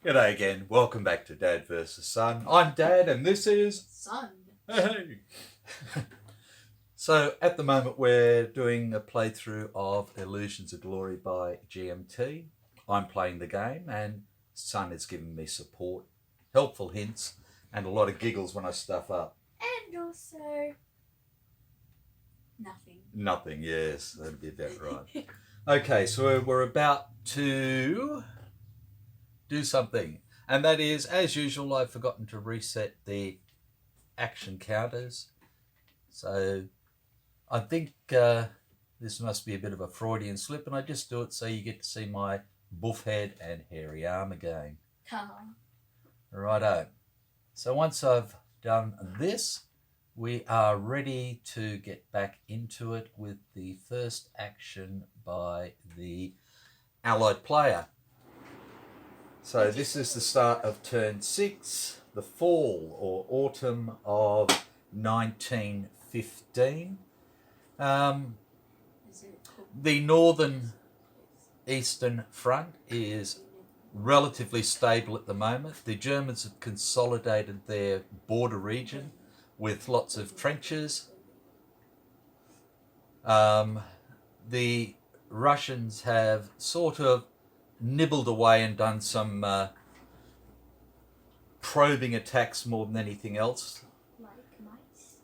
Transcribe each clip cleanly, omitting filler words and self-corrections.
G'day again. Welcome back to Dad vs. Son. I'm Dad and this is Son. Hey. So at the moment we're doing a playthrough of Illusions of Glory by GMT. I'm playing the game and Son is giving me support, helpful hints, and a lot of giggles when I stuff up. And also nothing. Nothing, yes, that'd be about right. Okay, so we're about to do something. And that is, as usual, I've forgotten to reset the action counters. So I think this must be a bit of a Freudian slip, and I just do it so you get to see my buff head and hairy arm again. Righto. So once I've done this, we are ready to get back into it with the first action by the allied player. So this is the start of turn 6, the fall or autumn of 1915. The northern eastern front is relatively stable at the moment. The Germans have consolidated their border region with lots of trenches. The Russians have sort of nibbled away and done some probing attacks more than anything else. Like mice.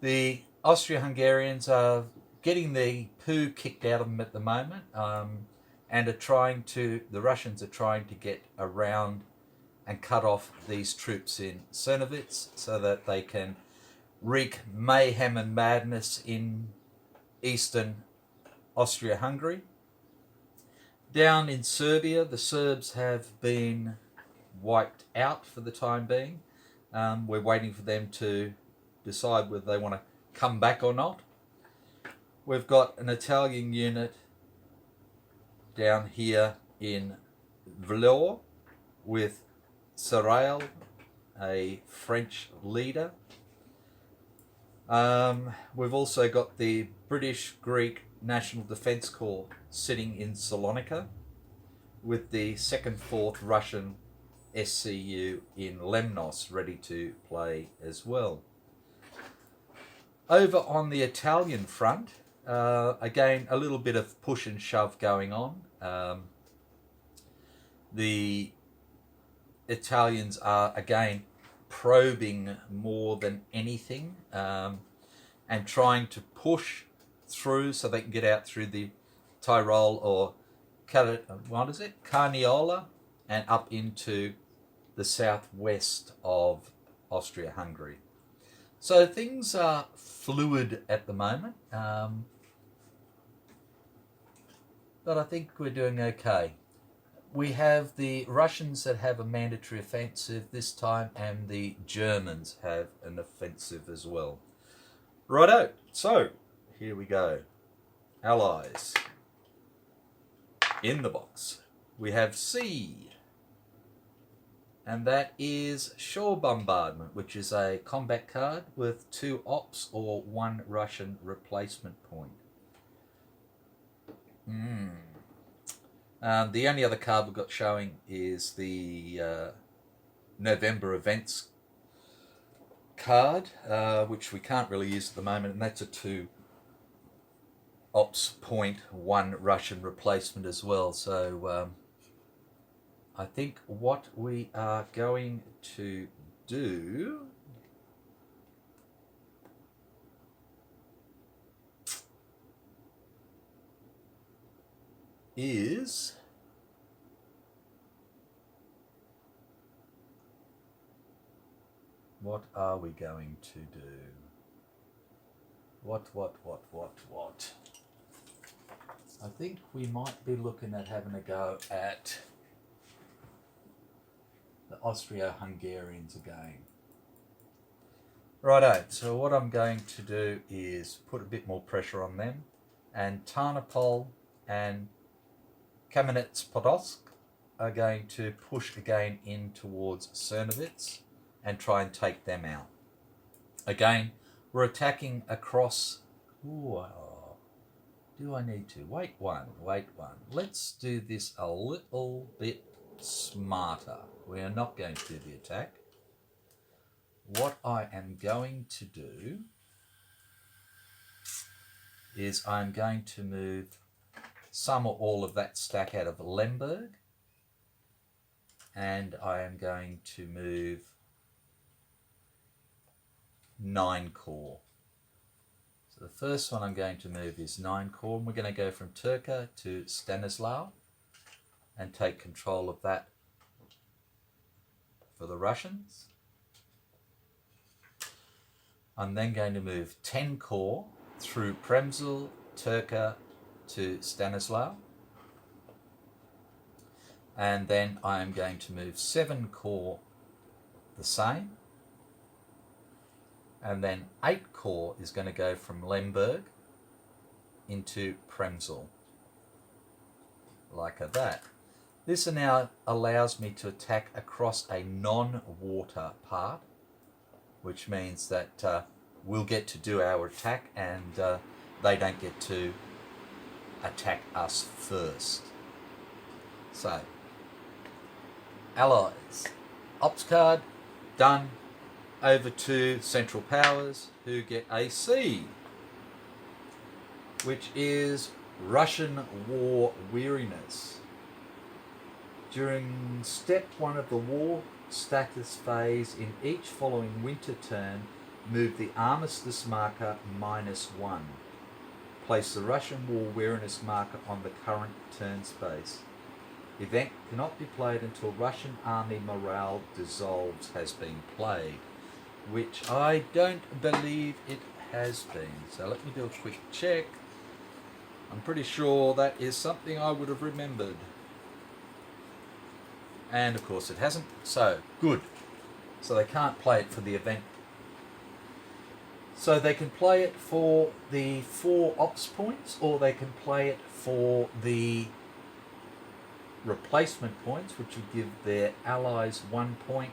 The Austro-Hungarians are getting the poo kicked out of them at the moment, and the Russians are trying to get around and cut off these troops in Czernowitz so that they can wreak mayhem and madness in eastern Austria-Hungary. Down in Serbia, the Serbs have been wiped out for the time being. We're waiting for them to decide whether they want to come back or not. We've got an Italian unit down here in Vlor with Sarail, a French leader. We've also got the British-Greek National Defence Corps sitting in Salonika with the 2nd 4th Russian SCU in Lemnos ready to play as well. Over on the Italian front, again, a little bit of push and shove going on. The Italians are, again, probing more than anything and trying to push through so they can get out through the Tyrol or Carniola and up into the southwest of Austria-Hungary. So things are fluid at the moment, but I think we're doing okay. We have the Russians that have a mandatory offensive this time, and the Germans have an offensive as well. Righto, so here we go. Allies. In the box, we have C, and that is Shore Bombardment, which is a combat card with 2 ops or 1 Russian replacement point. The only other card we've got showing is the November events card, which we can't really use at the moment, and that's a 2 ops point, 1 Russian replacement as well. So I think what we are going to do is what are we going to do? What? I think we might be looking at having a go at the Austro-Hungarians again. Righto, so what I'm going to do is put a bit more pressure on them, and Tarnopol and Kamenets-Podolsk are going to push again in towards Czernowitz and try and take them out. Again, we're attacking across Do I need to? Wait one. Let's do this a little bit smarter. We are not going to do the attack. What I am going to do is I'm going to move some or all of that stack out of Lemberg, and I am going to move 9 core. So the first one I'm going to move is 9 core, and we're going to go from Turka to Stanislav and take control of that for the Russians. I'm then going to move 10 core through Premysl, Turka to Stanislav. And then I am going to move 7 core the same. And then 8 core is going to go from Lemberg into Premysl, like that. This now allows me to attack across a non-water part, which means that we'll get to do our attack and they don't get to attack us first. So, allies, ops card, done. Over to Central Powers, who get a C, which is Russian War Weariness. During step 1 of the war status phase in each following winter turn, move the armistice marker -1. Place the Russian War Weariness marker on the current turn space. Event cannot be played until Russian Army Morale Dissolves has been played, which I don't believe it has been. So let me do a quick check. I'm pretty sure that is something I would have remembered. And of course it hasn't. So, good. So they can't play it for the event. So they can play it for the 4 ops points, or they can play it for the replacement points, which would give their allies 1 point,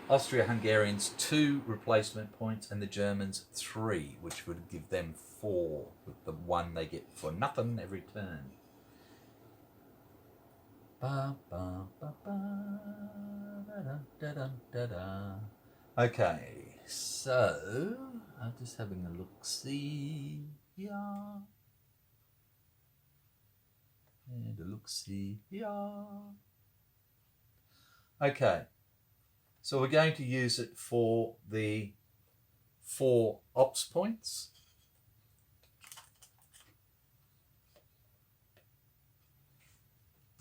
Austria-Hungarians 2 replacement points, and the Germans 3, which would give them 4, with the 1 they get for nothing every turn. Okay, so I'm just having a look-see here. And a look-see here. Okay. So we're going to use it for the 4 ops points.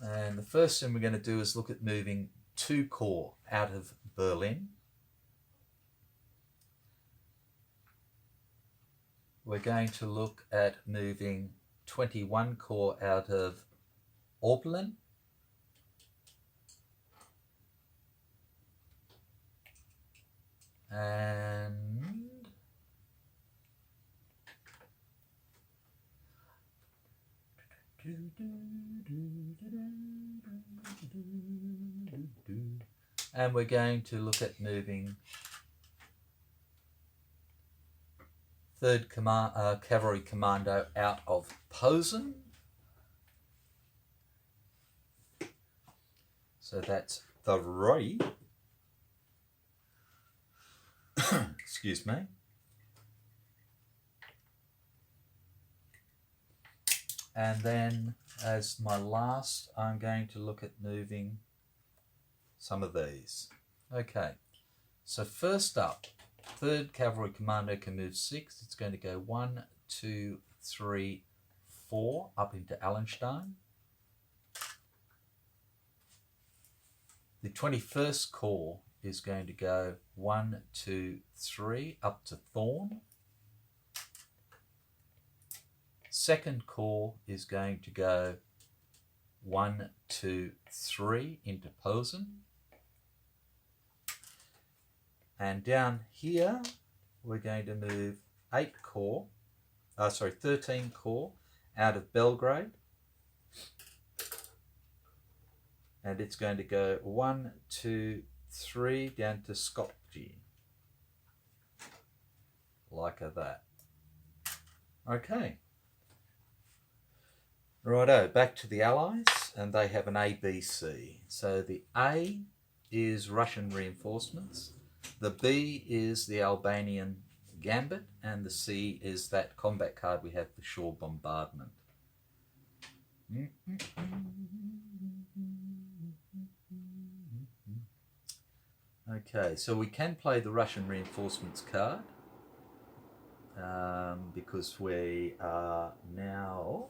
And the first thing we're going to do is look at moving 2 core out of Berlin. We're going to look at moving 21 core out of Oberlin. And we're going to look at moving 3rd Cavalry Commando out of Posen. So that's 3. Excuse me. And then as my last, I'm going to look at moving some of these. Okay, so first up, 3rd Cavalry Commando can move 6. It's going to go 1, 2, 3, 4 up into Allenstein. The 21st Corps is going to go 1, 2, 3 up to Thorn. 2nd Corps is going to go 1, 2, 3 into Posen. And down here, we're going to move 13 Corps out of Belgrade. And it's going to go 1, 2, 3 down to Skopje. Like that. Okay. Righto, back to the Allies, and they have an A, B, C. So the A is Russian reinforcements, the B is the Albanian gambit, and the C is that combat card we have for shore bombardment. Okay, so we can play the Russian reinforcements card because we are now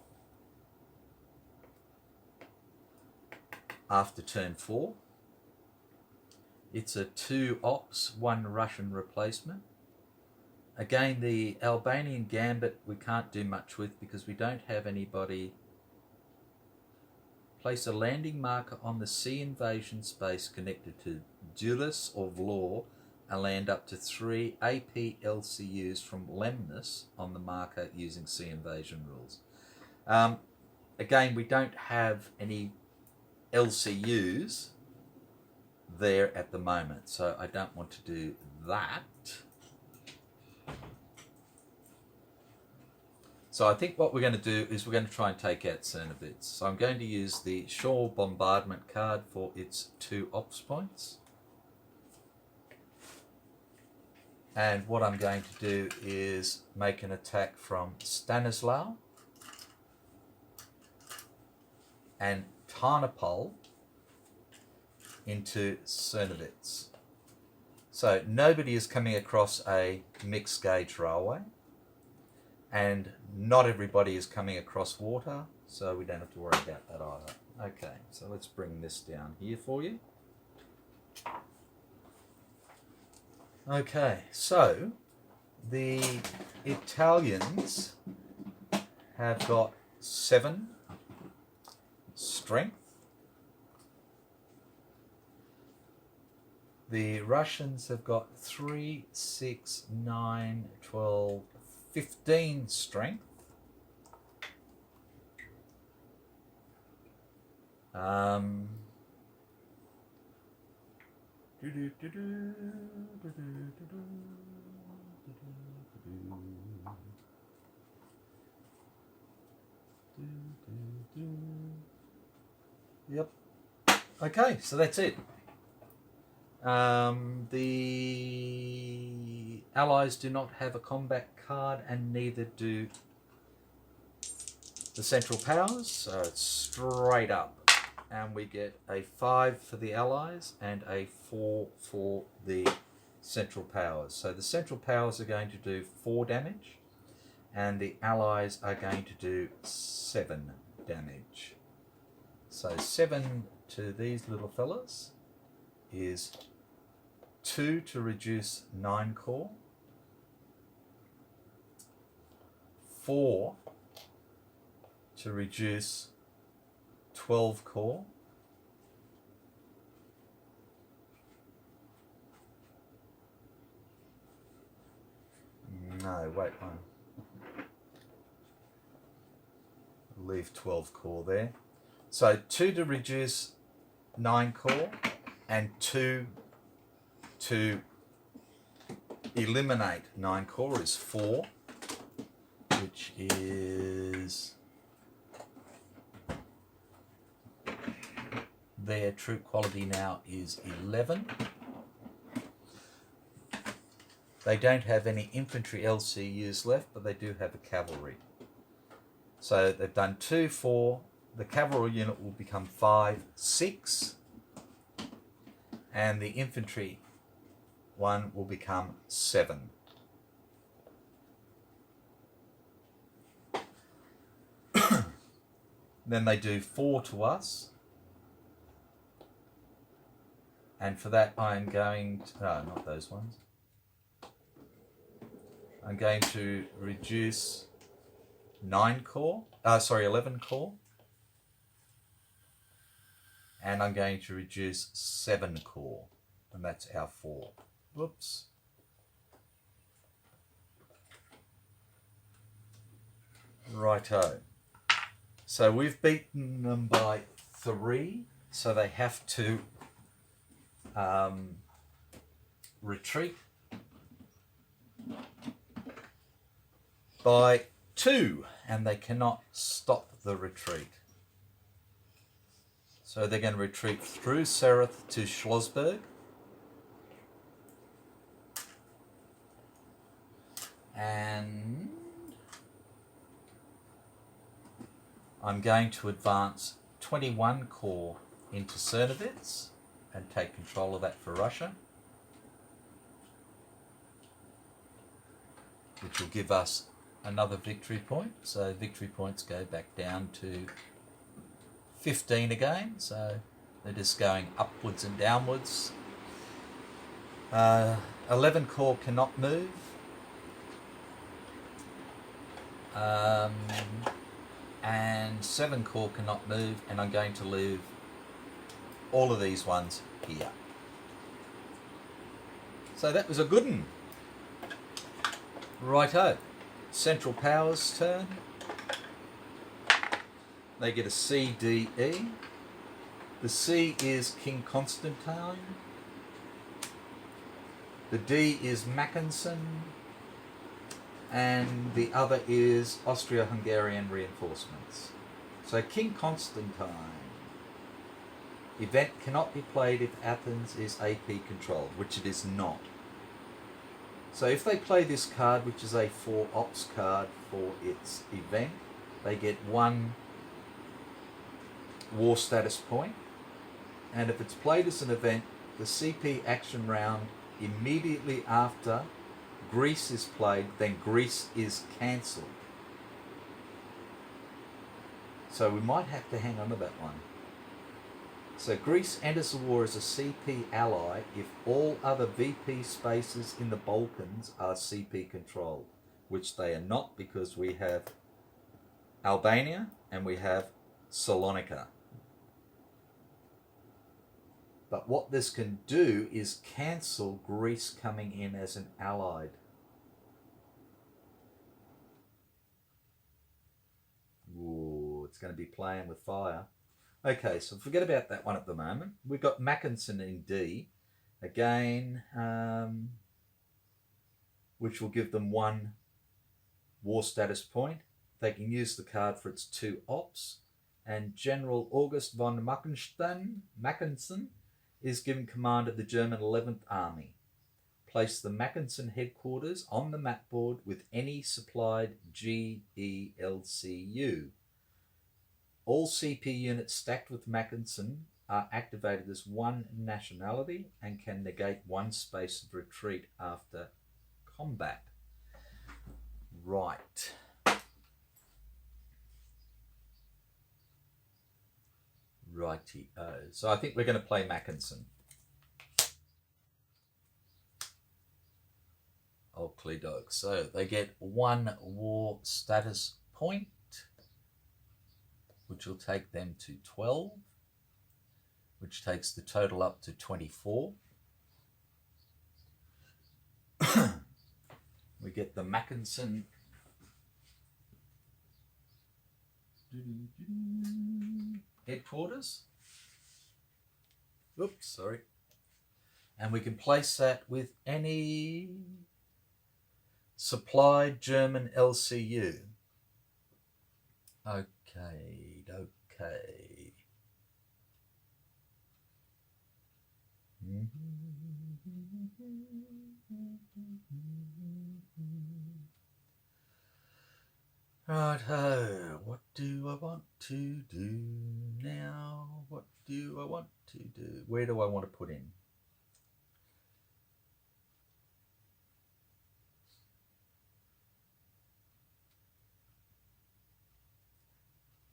after turn 4. It's a 2 ops, 1 Russian replacement. Again, the Albanian gambit we can't do much with because we don't have anybody. Place a landing marker on the sea invasion space connected to Dulis or Vlor and land up to 3 AP LCUs from Lemnos on the marker using sea invasion rules. Again, we don't have any LCUs there at the moment, so I don't want to do that. So I think what we're going to do is we're going to try and take out Cernovitz. So I'm going to use the shore bombardment card for its 2 ops points. And what I'm going to do is make an attack from Stanislav and Tarnopol into Cernovitz. So nobody is coming across a mixed gauge railway, and not everybody is coming across water, so we don't have to worry about that either. Okay, so let's bring this down here for you. Okay, so the Italians have got 7 strength. The Russians have got 3, 6, 9, 12, 15 strength. Yep. Okay, so that's it. The Allies do not have a combat card, and neither do the Central Powers, so it's straight up. And we get a 5 for the Allies and a 4 for the Central Powers. So the Central Powers are going to do 4 damage, and the Allies are going to do 7 damage. So 7 to these little fellas is 2 to reduce 9 core, 4 to reduce 12 core, no, wait, leave 12 core there. So 2 to reduce 9 core and 2 to eliminate 9 core is 4, which is their troop quality now is 11. They don't have any infantry LCUs left, but they do have a cavalry. So they've done 2, 4. The cavalry unit will become 5, 6. And the infantry one will become 7. Then they do 4 to us. And for that I'm going to, no, not those ones. I'm going to reduce 11 core. And I'm going to reduce 7 core. And that's our 4. Whoops. Righto. So we've beaten them by 3. So they have to retreat by 2, and they cannot stop the retreat. So they're going to retreat through Sereth to Schlossberg. And I'm going to advance 21 Corps into Cernovitz and take control of that for Russia, which will give us another victory point. So victory points go back down to 15 again. So they're just going upwards and downwards. 11 Corps cannot move. And 7 Corps cannot move, and I'm going to leave all of these ones here. So that was a good one. Righto. Central Powers turn. They get a C, D, E. The C is King Constantine. The D is Mackensen. And the other is Austro-Hungarian reinforcements. So King Constantine. Event cannot be played if Athens is AP controlled, which it is not. So if they play this card, which is a 4 ops card for its event, they get 1 war status point. And if it's played as an event, the CP action round immediately after Greece is played, then Greece is cancelled. So we might have to hang on to that one. So Greece enters the war as a CP ally if all other VP spaces in the Balkans are CP controlled, which they are not, because we have Albania and we have Salonika. But what this can do is cancel Greece coming in as an allied. Ooh, it's going to be playing with fire. Okay, so forget about that one at the moment. We've got Mackensen in D. Again, which will give them 1 war status point. They can use the card for its 2 ops. And General August von Mackensen is given command of the German 11th Army. Place the Mackensen headquarters on the map board with any supplied GELCU. All CP units stacked with Mackensen are activated as 1 nationality and can negate 1 space of retreat after combat. Right. Righty-o. So I think we're going to play Mackensen. Oakley dog. So they get 1 war status point, which will take them to 12, which takes the total up to 24. We get the Mackensen headquarters. Oops, sorry. And we can place that with any supplied German LCU. Okay. Righto, what do I want to do now? What do I want to do? Where do I want to put in?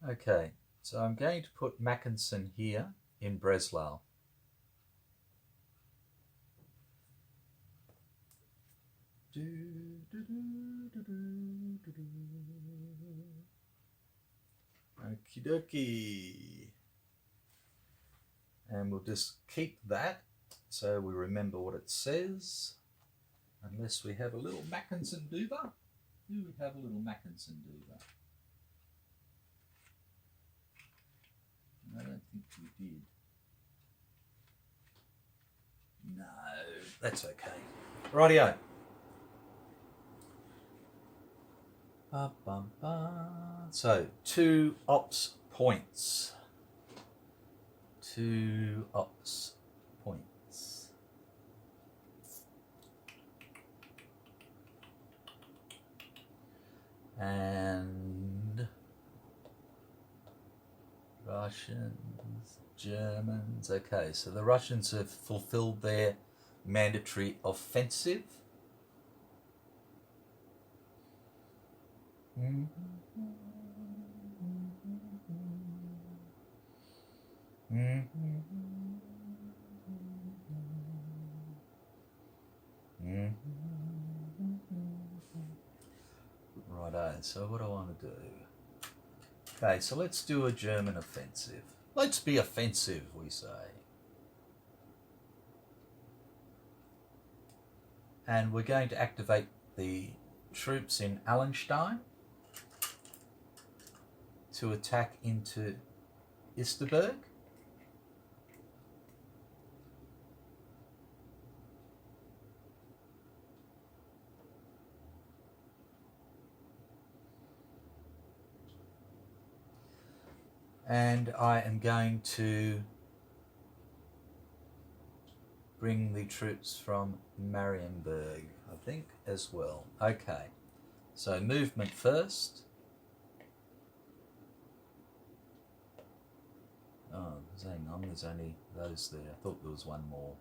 Okay, so I'm going to put Mackensen here in Breslau. Okie dokie. And we'll just keep that so we remember what it says. Unless we have a little Mackensen Duva. Do we have a little Mackensen Duva? I don't think we did. No, that's okay. Rightio. So 2 ops points. 2 ops points. And Russians, Germans. Okay, so the Russians have fulfilled their mandatory offensive. Righto, so what do I want to do? Okay, so let's do a German offensive. Let's be offensive, we say. And we're going to activate the troops in Allenstein to attack into Isterburg. And I am going to bring the troops from Marienburg, I think, as well. Okay, so movement first. Oh, hang on, there's only those there. I thought there was one more.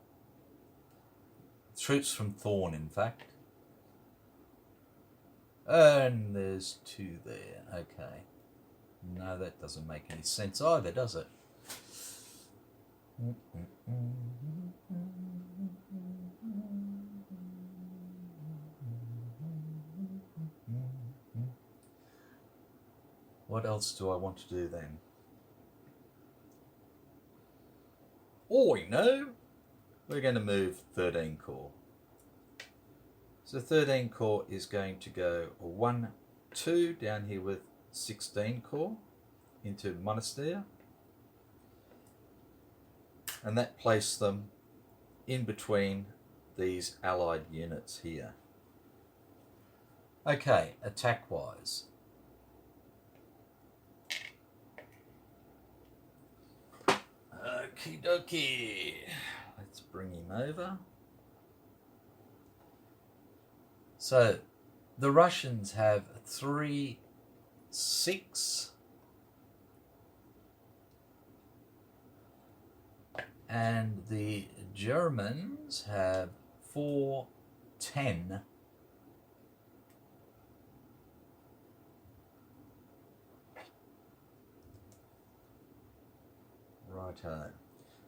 Troops from Thorn, in fact. And there's 2 there, okay. No, that doesn't make any sense either, does it? What else do I want to do then? Oh, I know! We're going to move 13 Corps. So 13 Corps is going to go 1, 2 down here with 16 Corps into Monastir, and that placed them in between these allied units here. Okay, attack wise. Okie dokie. Let's bring him over. So the Russians have 3, 6, and the Germans have 4, 10. Righto.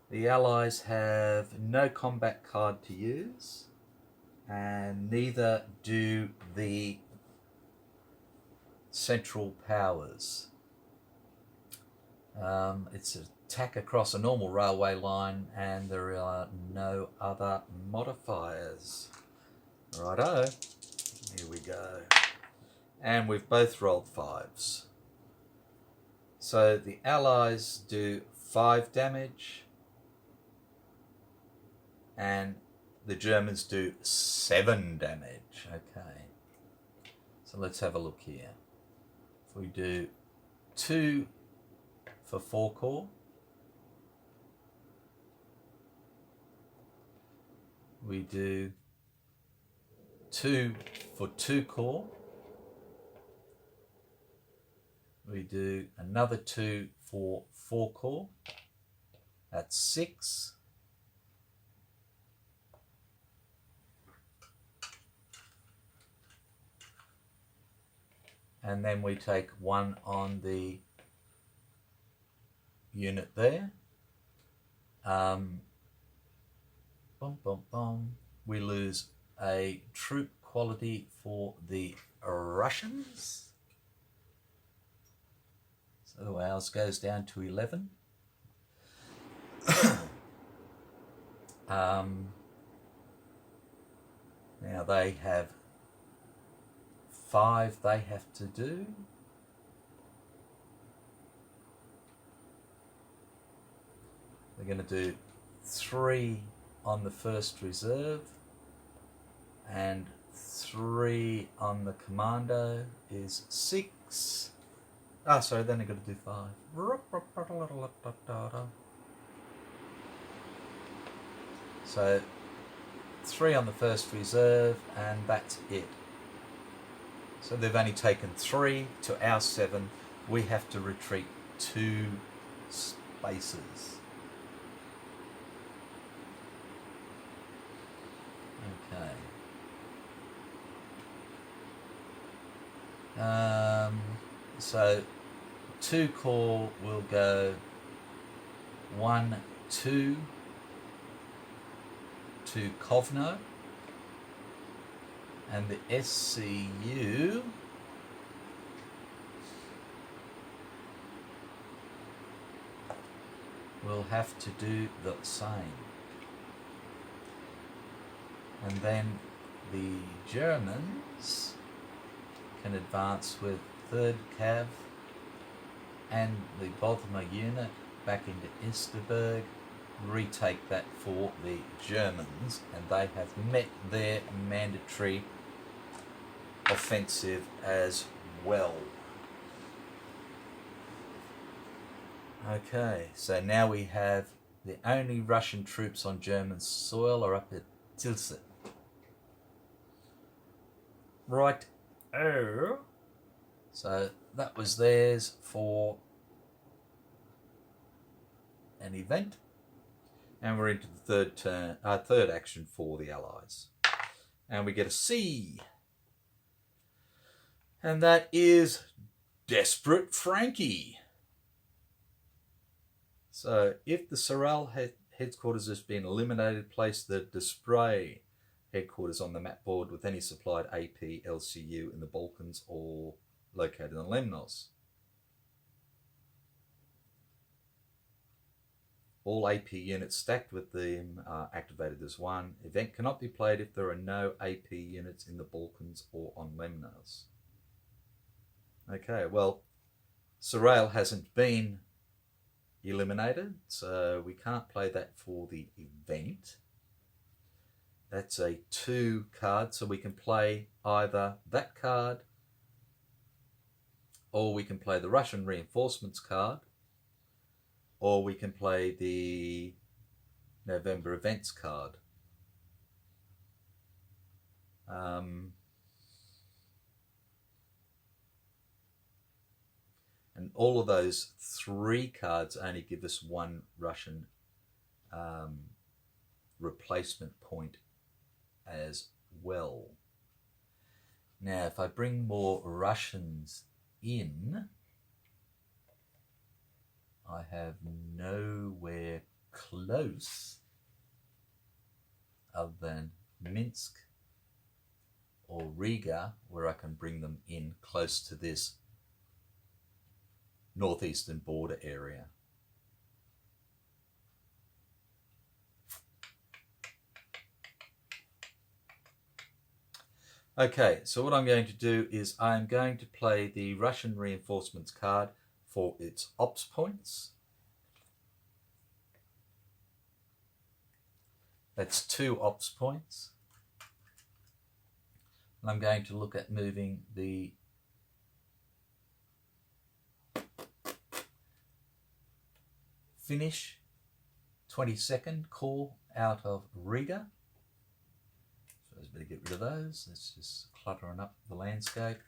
The Allies have no combat card to use, and neither do the Central Powers. It's an attack across a normal railway line, and there are no other modifiers. Righto, here we go. And we've both rolled 5s. So the Allies do 5 damage, and the Germans do 7 damage. Okay, so let's have a look here. If we do 2 for 4 Corps, we do 2 for 2 Corps, we do another 2 for 4 Corps, that's 6. And then we take 1 on the unit there. We lose a troop quality for the Russians. So ours goes down to 11. Now they have 5 they have to do. They're going to do 3 on the first reserve and 3 on the commando is 6. Ah, sorry, then I've got to do 5. So 3 on the first reserve, and that's it. So they've only taken 3 to our 7. We have to retreat 2 spaces. Okay. So 2 corps will go 1, 2 to Kovno, and the SCU will have to do the same. And then the Germans can advance with 3rd Cav and the Bothmer unit back into Isterberg, retake that for the Germans, and they have met their mandatory offensive as well. Okay, so now we have the only Russian troops on German soil are up at Tilsit. Right. Oh. So that was theirs for an event. And we're into the third action for the Allies. And we get a C. And that is Desperate Frankie. So if the Sorel headquarters has been eliminated, place the Desprez headquarters on the map board with any supplied AP LCU in the Balkans or located in Lemnos. All AP units stacked with them are activated as 1. Event cannot be played if there are no AP units in the Balkans or on Lemnos. Okay, well, Sorel hasn't been eliminated, so we can't play that for the event. That's a 2 card, so we can play either that card or we can play the Russian reinforcements card, or we can play the November events card. And all of those 3 cards only give us 1 Russian replacement point as well. Now, if I bring more Russians in, I have nowhere close other than Minsk or Riga where I can bring them in close to this northeastern border area. Okay, so what I'm going to do is I'm going to play the Russian reinforcements card for its ops points. That's 2 ops points. And I'm going to look at moving the Finnish 22nd Corps out of Riga. So let's better get rid of those. Let's just cluttering up the landscape.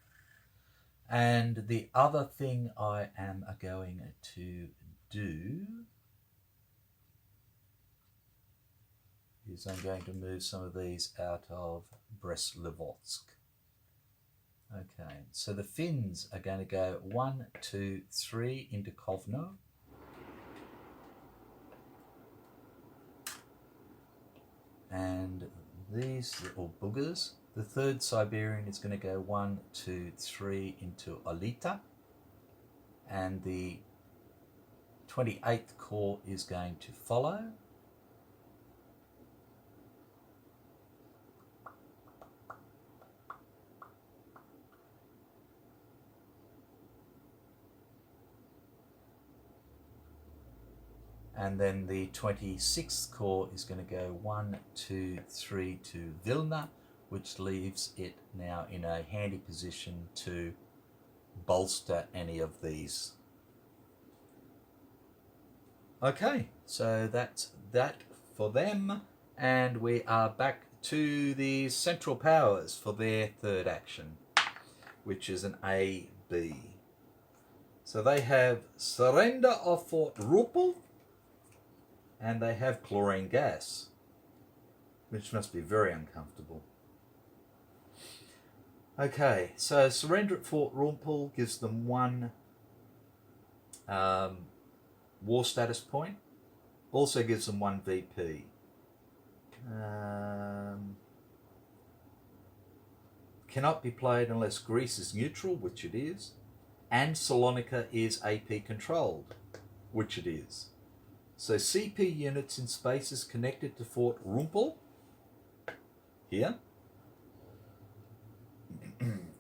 And the other thing I am going to do is I'm going to move some of these out of Brest-Litovsk. Okay, so the Finns are going to go 1, 2, 3 into Kovno. And these little boogers, the 3rd Siberian is going to go 1, 2, 3 into Olita. And the 28th Corps is going to follow. And then the 26th Corps is going to go 1, 2, 3 to Vilna, which leaves it now in a handy position to bolster any of these. Okay, so that's that for them, and we are back to the Central Powers for their third action, which is an AB. So they have Surrender of Fort Ruppel, and they have Chlorine Gas, which must be very uncomfortable. Okay, so Surrender at Fort Ruppel gives them 1 war status point, also gives them 1 VP. Cannot be played unless Greece is neutral, which it is, and Salonika is AP controlled, which it is. So CP units in spaces connected to Fort Ruppel, here,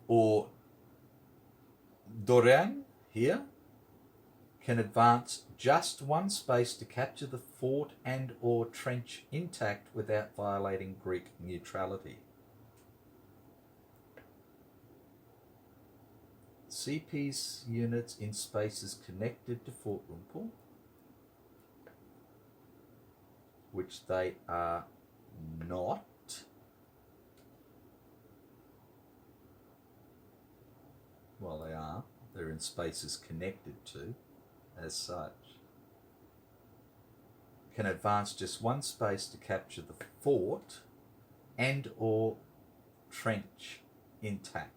or Dorian, here, can advance just 1 space to capture the fort and or trench intact without violating Greek neutrality. CP's units in spaces connected to Fort Ruppel, which they are not. Well, they are. They're in spaces connected to, as such. Can advance just 1 space to capture the fort and or trench intact.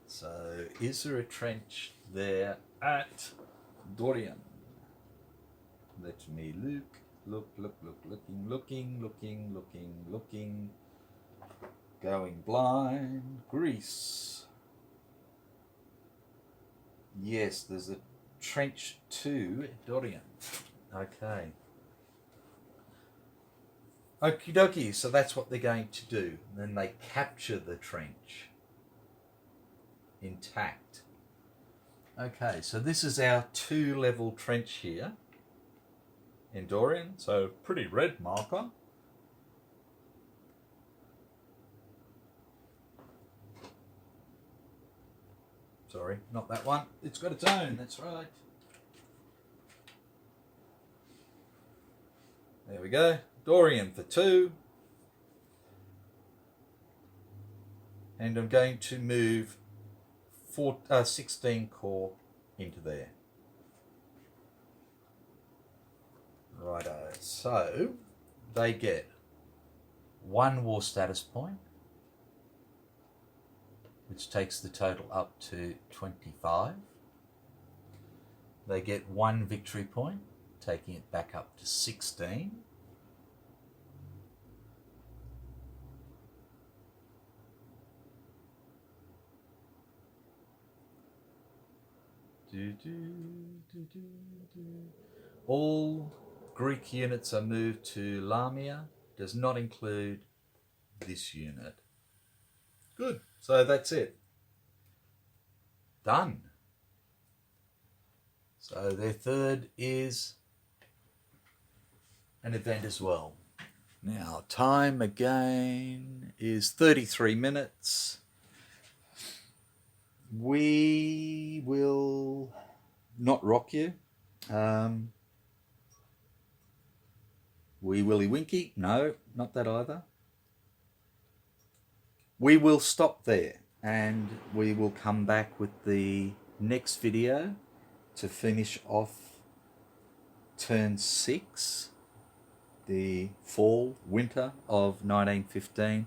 So, is there a trench there at Dorian? Let me looking. Going blind. Greece. Yes, there's a trench to Dorian. Okay. Okie dokie, so that's what they're going to do. Then they capture the trench intact. Okay, so this is our 2-level trench here in Dorian, so pretty red marker. Sorry, not that one. It's got its own, that's right. There we go. Dorian for 2. And I'm going to move 16 core into there. Righto. So they get 1 war status point, which takes the total up to 25. They get 1 victory point, taking it back up to 16. All Greek units are moved to Lamia. Does not include this unit. Good. So that's it. Done. So their third is an event as well. Now, time again is 33 minutes. We will not rock you. Wee Willy Winky. No, not that either. We will stop there and we will come back with the next video to finish off turn 6, the fall, winter of 1915,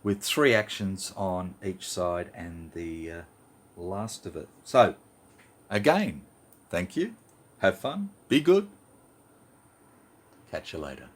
with 3 actions on each side and the last of it. So, again, thank you. Have fun. Be good. Catch you later.